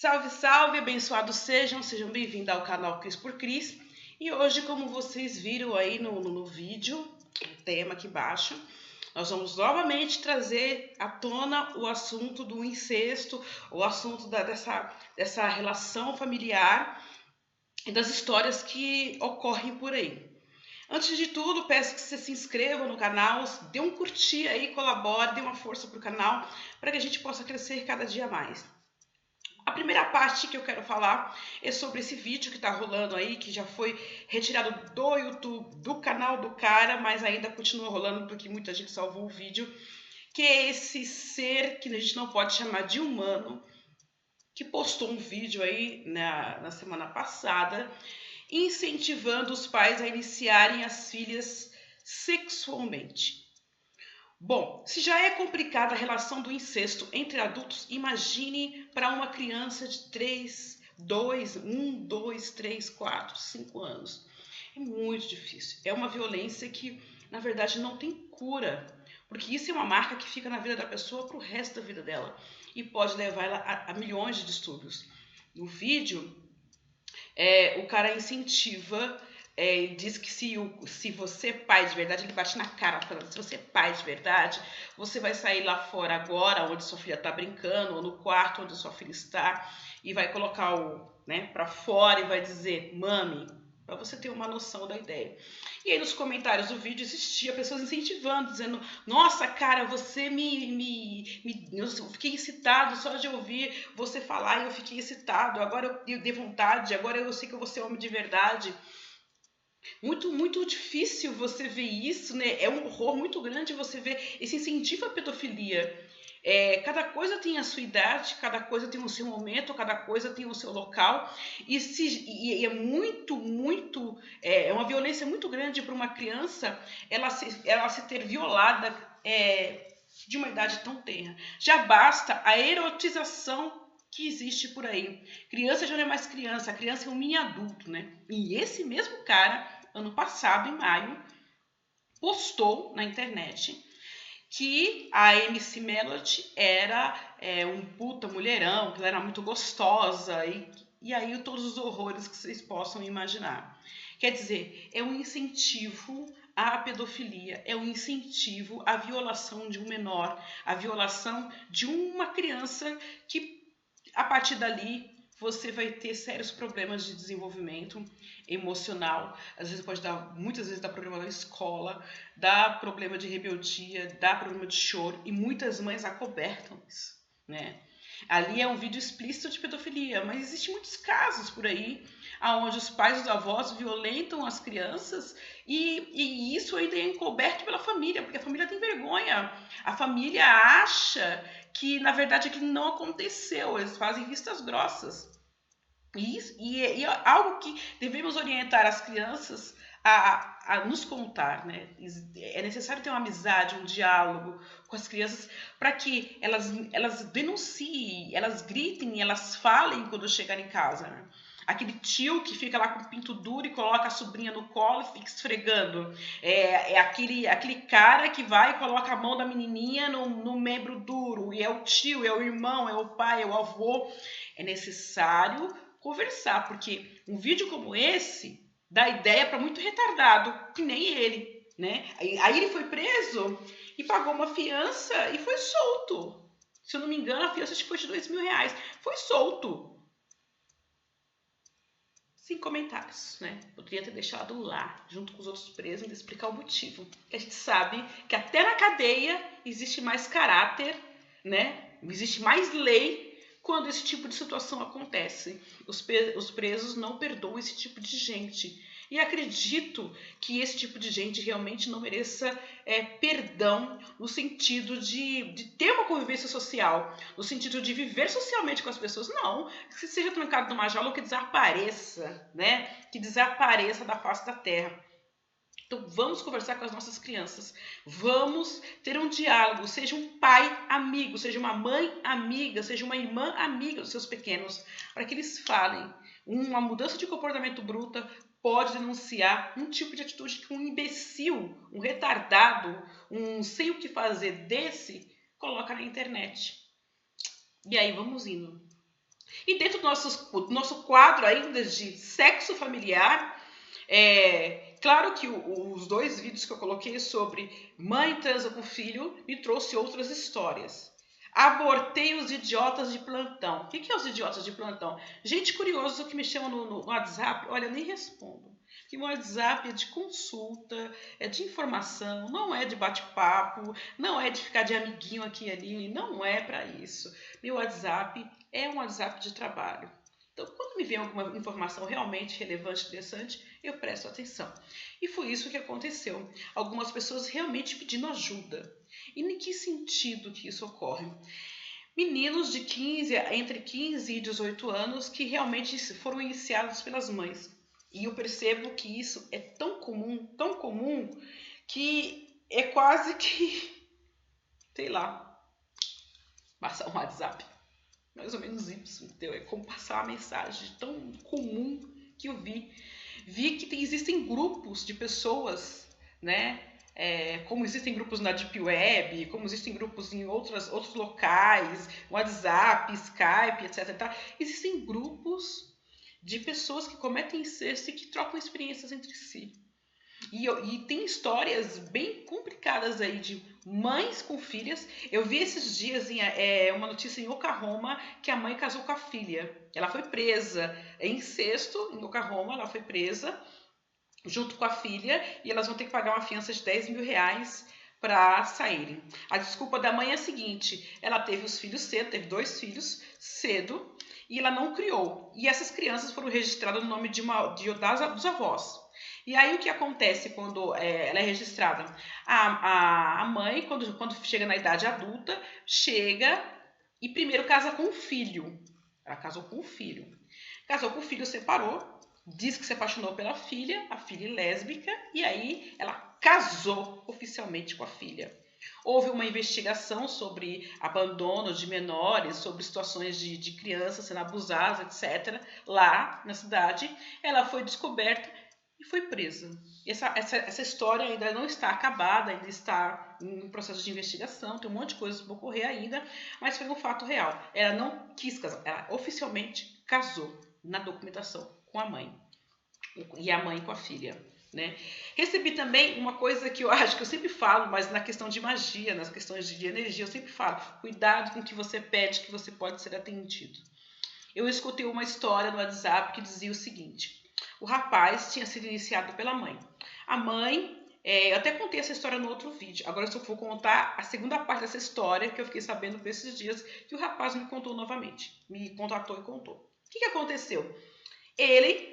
Salve, salve, abençoados sejam bem-vindos ao canal Cris por Cris. E hoje, como vocês viram aí no vídeo, o tema aqui embaixo, nós vamos novamente trazer à tona o assunto do incesto, o assunto dessa relação familiar e das histórias que ocorrem por aí. Antes de tudo, peço que você se inscreva no canal, dê um curtir aí, colabore, dê uma força para o canal, para que a gente possa crescer cada dia mais. A primeira parte que eu quero falar é sobre esse vídeo que está rolando aí, que já foi retirado do YouTube, do canal do cara, mas ainda continua rolando porque muita gente salvou o vídeo, que é esse ser que a gente não pode chamar de humano, que postou um vídeo aí na semana passada, incentivando os pais a iniciarem as filhas sexualmente. Bom, se já é complicada a relação do incesto entre adultos, imagine para uma criança de 1, 2, 3, 4, 5 anos. É muito difícil. É uma violência que, na verdade, não tem cura. Porque isso é uma marca que fica na vida da pessoa para o resto da vida dela. E pode levar ela a milhões de distúrbios. No vídeo, o cara incentiva, ele diz que se você é pai de verdade, ele bate na cara falando, se você é pai de verdade, você vai sair lá fora agora, onde sua filha está brincando, ou no quarto onde sua filha está, e vai colocar para fora e vai dizer, mami, para você ter uma noção da ideia. E aí nos comentários do vídeo existia pessoas incentivando, dizendo, nossa, cara, você eu fiquei excitado só de ouvir você falar e eu fiquei excitado, agora eu dei vontade, agora eu sei que eu vou ser homem de verdade. Muito, muito difícil você ver isso, né? É um horror muito grande você ver esse incentivo à pedofilia. Cada coisa tem a sua idade, cada coisa tem o seu momento, cada coisa tem o seu local. E é muito, muito... É uma violência muito grande para uma criança ela se ter violada de uma idade tão tenra. Já basta a erotização que existe por aí. Criança já não é mais criança, a criança é um mini adulto, né? E esse mesmo cara, ano passado, em maio, postou na internet que a MC Melody era um puta mulherão, que ela era muito gostosa, e aí todos os horrores que vocês possam imaginar. Quer dizer, é um incentivo à pedofilia, é um incentivo à violação de um menor, à violação de uma criança que, a partir dali, você vai ter sérios problemas de desenvolvimento emocional. Às vezes muitas vezes dá problema na escola, dá problema de rebeldia, dá problema de choro, e muitas mães acobertam isso, né? Ali é um vídeo explícito de pedofilia, mas existem muitos casos por aí onde os pais e os avós violentam as crianças e isso ainda é encoberto pela família, porque a família tem vergonha. A família acha que, na verdade, aquilo não aconteceu, eles fazem vistas grossas. E é algo que devemos orientar as crianças a nos contar, né? É necessário ter uma amizade, um diálogo com as crianças para que elas denunciem, elas gritem, elas falem quando chegarem em casa, né? Aquele tio que fica lá com o pinto duro e coloca a sobrinha no colo e fica esfregando. Aquele cara que vai e coloca a mão da menininha no membro duro. E é o tio, é o irmão, é o pai, é o avô. É necessário conversar, porque um vídeo como esse dá ideia para muito retardado, que nem ele, né? Aí ele foi preso e pagou uma fiança e foi solto. Se eu não me engano, a fiança acho que foi de R$2.000. Foi solto. Sem comentários, né? Poderia ter deixado lá, junto com os outros presos, e explicar o motivo. Que a gente sabe que até na cadeia existe mais caráter, né? Existe mais lei quando esse tipo de situação acontece. Os presos não perdoam esse tipo de gente. E acredito que esse tipo de gente realmente não mereça perdão no sentido de ter uma convivência social, no sentido de viver socialmente com as pessoas. Não, que seja trancado numa jaula ou que desapareça, né? Que desapareça da face da terra. Então vamos conversar com as nossas crianças, vamos ter um diálogo, seja um pai amigo, seja uma mãe amiga, seja uma irmã amiga dos seus pequenos, para que eles falem. Uma mudança de comportamento bruta pode denunciar um tipo de atitude que um imbecil, um retardado, um sei o que fazer desse, coloca na internet. E aí vamos indo. E dentro do nosso quadro ainda de sexo familiar, claro que os 2 vídeos que eu coloquei sobre mãe transa com filho me trouxe outras histórias. Abortei os idiotas de plantão. O que é os idiotas de plantão? Gente curiosa que me chama no WhatsApp, olha, eu nem respondo. Que o WhatsApp é de consulta, é de informação, não é de bate-papo, não é de ficar de amiguinho aqui e ali, não é para isso. Meu WhatsApp é um WhatsApp de trabalho. Então, quando me vem alguma informação realmente relevante, interessante, eu presto atenção. E foi isso que aconteceu. Algumas pessoas realmente pedindo ajuda. E em que sentido que isso ocorre? Meninos de entre 15 e 18 anos que realmente foram iniciados pelas mães. E eu percebo que isso é tão comum, que é quase que, sei lá, passar um WhatsApp. Mais ou menos isso, entendeu? É como passar uma mensagem tão comum que eu vi. Vi que existem grupos de pessoas, né? Como existem grupos na Deep Web, como existem grupos em outros locais, WhatsApp, Skype, etc. Tá? Existem grupos de pessoas que cometem incesto e que trocam experiências entre si. E tem histórias bem complicadas aí de mães com filhas. Eu vi esses dias uma notícia em Oklahoma que a mãe casou com a filha. Ela foi presa. É incesto em Oklahoma, ela foi presa junto com a filha e elas vão ter que pagar uma fiança de R$10.000 para saírem. A desculpa da mãe é a seguinte: ela teve os filhos cedo, teve 2 filhos cedo e ela não criou. E essas crianças foram registradas no nome dos avós. E aí o que acontece quando ela é registrada? A mãe, quando chega na idade adulta, chega e primeiro casa com o filho. Ela casou com o filho. Casou com o filho, separou, diz que se apaixonou pela filha, a filha é lésbica, e aí ela casou oficialmente com a filha. Houve uma investigação sobre abandono de menores, sobre situações de crianças sendo abusadas, etc. Lá na cidade, ela foi descoberta e foi presa. Essa história ainda não está acabada, ainda está em processo de investigação, tem um monte de coisas para ocorrer ainda, mas foi um fato real. Ela não quis casar, ela oficialmente casou na documentação com a mãe e a mãe com a filha. Né? Recebi também uma coisa que eu acho que eu sempre falo, mas na questão de magia, nas questões de energia, eu sempre falo: cuidado com o que você pede, que você pode ser atendido. Eu escutei uma história no WhatsApp que dizia o seguinte: o rapaz tinha sido iniciado pela mãe. A mãe, eu até contei essa história no outro vídeo, agora eu só vou contar a segunda parte dessa história que eu fiquei sabendo por esses dias, que o rapaz me contou novamente, me contatou e contou. O que aconteceu? Ele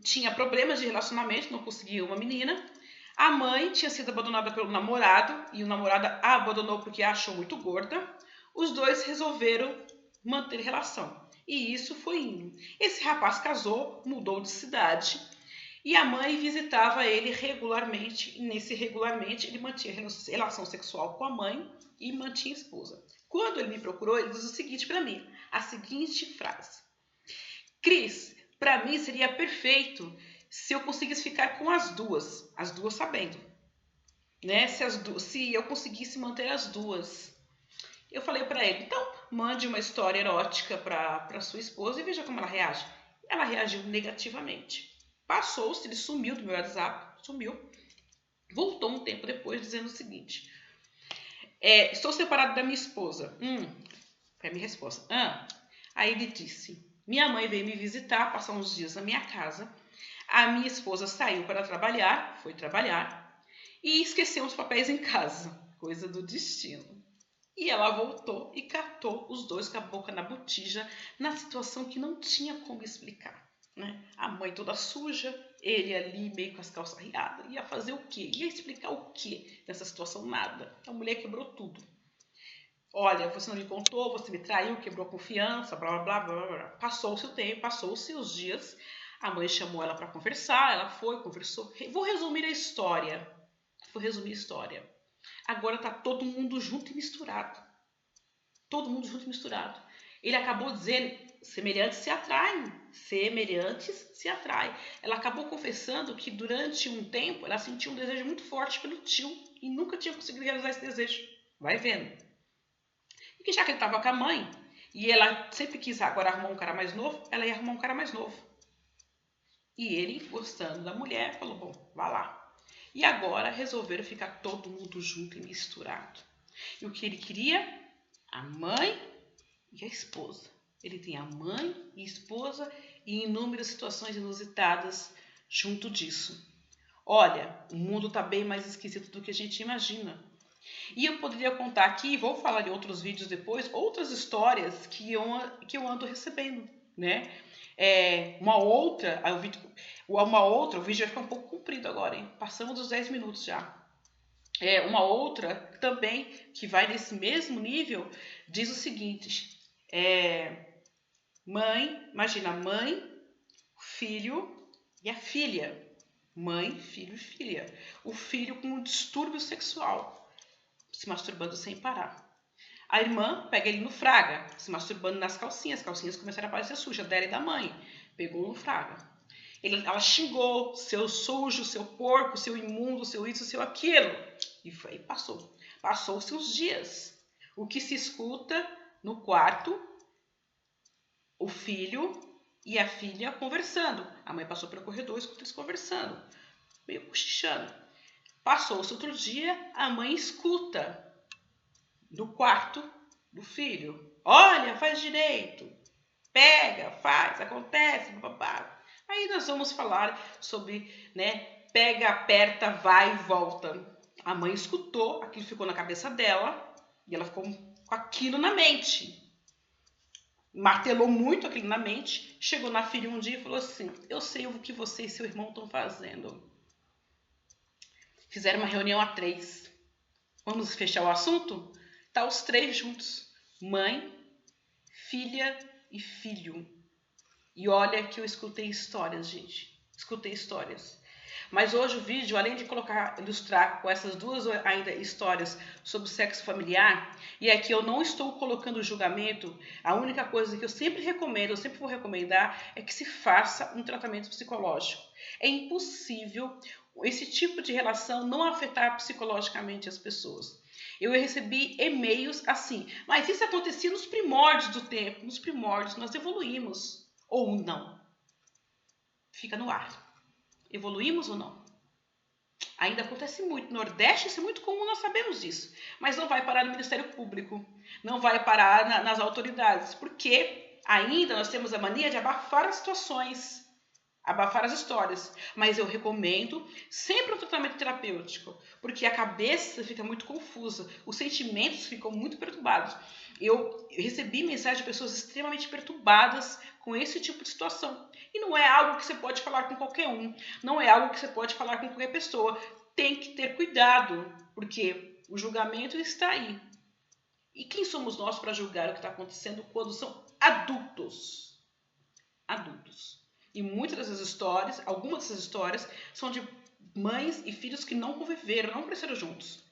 tinha problemas de relacionamento, não conseguia uma menina. A mãe tinha sido abandonada pelo namorado e o namorado a abandonou porque a achou muito gorda. Os dois resolveram manter relação. E isso foi indo. Esse rapaz casou, mudou de cidade e a mãe visitava ele regularmente. E nesse regularmente ele mantinha relação sexual com a mãe e mantinha a esposa. Quando ele me procurou, ele disse o seguinte para mim, a seguinte frase: Cris, para mim seria perfeito se eu conseguisse ficar com as duas sabendo, né? Se eu conseguisse manter as duas. Eu falei para ele: então mande uma história erótica para sua esposa e veja como ela reage. Ela reagiu negativamente. Passou-se, ele sumiu do meu WhatsApp, sumiu. Voltou um tempo depois dizendo o seguinte: estou separado da minha esposa. Foi a minha resposta. Aí ele disse: minha mãe veio me visitar, passar uns dias na minha casa. A minha esposa saiu para trabalhar, foi trabalhar, e esqueceu os papéis em casa. Coisa do destino. E ela voltou e catou os dois com a boca na botija, na situação que não tinha como explicar. Né? A mãe toda suja, ele ali meio com as calças riadas. Ia fazer o quê? Ia explicar o quê nessa situação? Nada. A mulher quebrou tudo. Olha, você não me contou, você me traiu, quebrou a confiança, blá, blá, blá, blá. Passou-se o tempo, passou-se os dias. A mãe chamou ela para conversar, ela foi, conversou. Vou resumir a história. Agora tá todo mundo junto e misturado. Todo mundo junto e misturado. Ele acabou dizendo: semelhantes se atraem. Semelhantes se atraem. Ela acabou confessando que durante um tempo ela sentiu um desejo muito forte pelo tio e nunca tinha conseguido realizar esse desejo. Vai vendo. E que já que ele estava com a mãe, E ela sempre quis agora arrumar um cara mais novo, ela ia arrumar um cara mais novo. E ele, gostando da mulher, falou, bom, vá lá. E agora resolveram ficar todo mundo junto e misturado. E o que ele queria? A mãe e a esposa. Ele tem a mãe e a esposa e inúmeras situações inusitadas junto disso. Olha, o mundo está bem mais esquisito do que a gente imagina. E eu poderia contar aqui, vou falar em outros vídeos depois, outras histórias que eu ando recebendo, né? O vídeo vai ficar um pouco comprido agora, hein? Passamos dos 10 minutos já. Uma outra também, que vai nesse mesmo nível, diz o seguinte, imagina a mãe, o filho e a filha. Mãe, filho e filha. O filho com um distúrbio sexual, se masturbando sem parar. A irmã pega ele no fraga, se masturbando nas calcinhas. As calcinhas começaram a parecer sujas, dela e da mãe. Pegou no fraga. Ela xingou, seu sujo, seu porco, seu imundo, seu isso, seu aquilo. E foi, passou. Passou-se uns dias. O que se escuta no quarto, o filho e a filha conversando. A mãe passou pelo corredor, escuta eles conversando, meio cochichando. Passou-se outro dia, a mãe escuta do quarto do filho. Olha, faz direito. Pega, faz, acontece, babá. Aí nós vamos falar sobre, pega, aperta, vai e volta. A mãe escutou, aquilo ficou na cabeça dela e ela ficou com aquilo na mente. Martelou muito aquilo na mente, chegou na filha um dia e falou assim, eu sei o que você e seu irmão estão fazendo. Fizeram uma reunião a 3. Vamos fechar o assunto? Tá os 3 juntos, mãe, filha e filho. E olha que eu escutei histórias, gente. Escutei histórias. Mas hoje o vídeo, além de ilustrar com essas duas ainda histórias sobre o sexo familiar, e aqui eu não estou colocando julgamento, a única coisa que eu sempre recomendo, eu sempre vou recomendar, é que se faça um tratamento psicológico. É impossível esse tipo de relação não afetar psicologicamente as pessoas. Eu recebi e-mails assim, mas isso acontecia nos primórdios do tempo, nos primórdios, nós evoluímos. Ou não. Fica no ar. Evoluímos ou não? Ainda acontece muito. No Nordeste isso é muito comum, nós sabemos disso. Mas não vai parar no Ministério Público. Não vai parar nas autoridades. Porque ainda nós temos a mania de abafar as situações. Abafar as histórias. Mas eu recomendo sempre um tratamento terapêutico. Porque a cabeça fica muito confusa. Os sentimentos ficam muito perturbados. Eu recebi mensagem de pessoas extremamente perturbadas com esse tipo de situação. E não é algo que você pode falar com qualquer um. Não é algo que você pode falar com qualquer pessoa. Tem que ter cuidado, porque o julgamento está aí. E quem somos nós para julgar o que está acontecendo quando são adultos? Adultos. E muitas dessas histórias, algumas dessas histórias, são de mães e filhos que não conviveram, não cresceram juntos.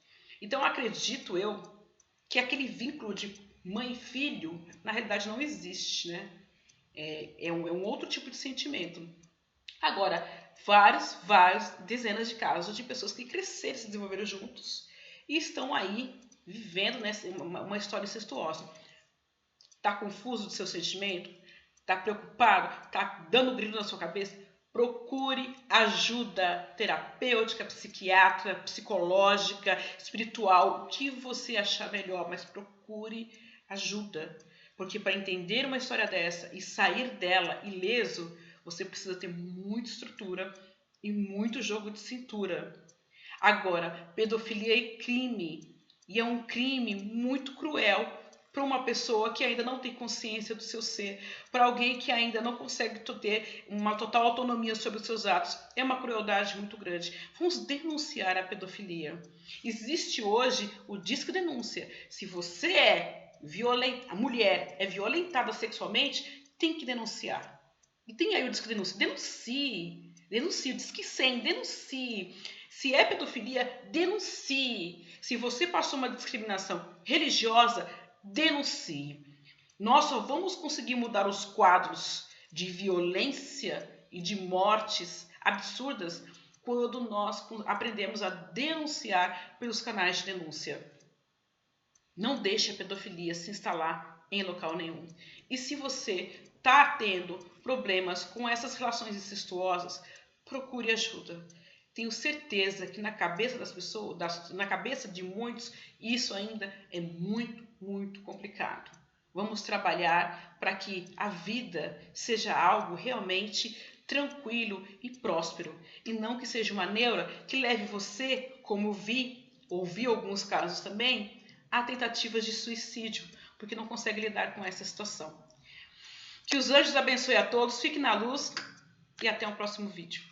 Então acredito eu que aquele vínculo de mãe e filho, na realidade não existe, né? É um outro tipo de sentimento. Agora, dezenas de casos de pessoas que cresceram e se desenvolveram juntos e estão aí vivendo uma história incestuosa. Tá confuso do seu sentimento? Tá preocupado? Tá dando brilho na sua cabeça? Procure ajuda terapêutica, psiquiatra, psicológica, espiritual, o que você achar melhor, mas procure ajuda. Porque para entender uma história dessa e sair dela ileso, você precisa ter muita estrutura e muito jogo de cintura. Agora, pedofilia é crime. E é um crime muito cruel para uma pessoa que ainda não tem consciência do seu ser, para alguém que ainda não consegue ter uma total autonomia sobre os seus atos. É uma crueldade muito grande. Vamos denunciar a pedofilia. Existe hoje o Disque Denúncia. Se você a mulher é violentada sexualmente, tem que denunciar. E tem aí o Disque Denúncia. Denuncie. Denuncie. O Disque 100. Denuncie. Se é pedofilia, denuncie. Se você passou uma discriminação religiosa, denuncie. Nós só vamos conseguir mudar os quadros de violência e de mortes absurdas quando nós aprendemos a denunciar pelos canais de denúncia. Não deixe a pedofilia se instalar em local nenhum. E se você está tendo problemas com essas relações incestuosas, procure ajuda. Tenho certeza que na cabeça das pessoas, na cabeça de muitos, isso ainda é muito, muito complicado. Vamos trabalhar para que a vida seja algo realmente tranquilo e próspero, e não que seja uma neura que leve você, como ouvi alguns casos também, a tentativas de suicídio, porque não consegue lidar com essa situação. Que os anjos abençoem a todos, fique na luz e até o próximo vídeo.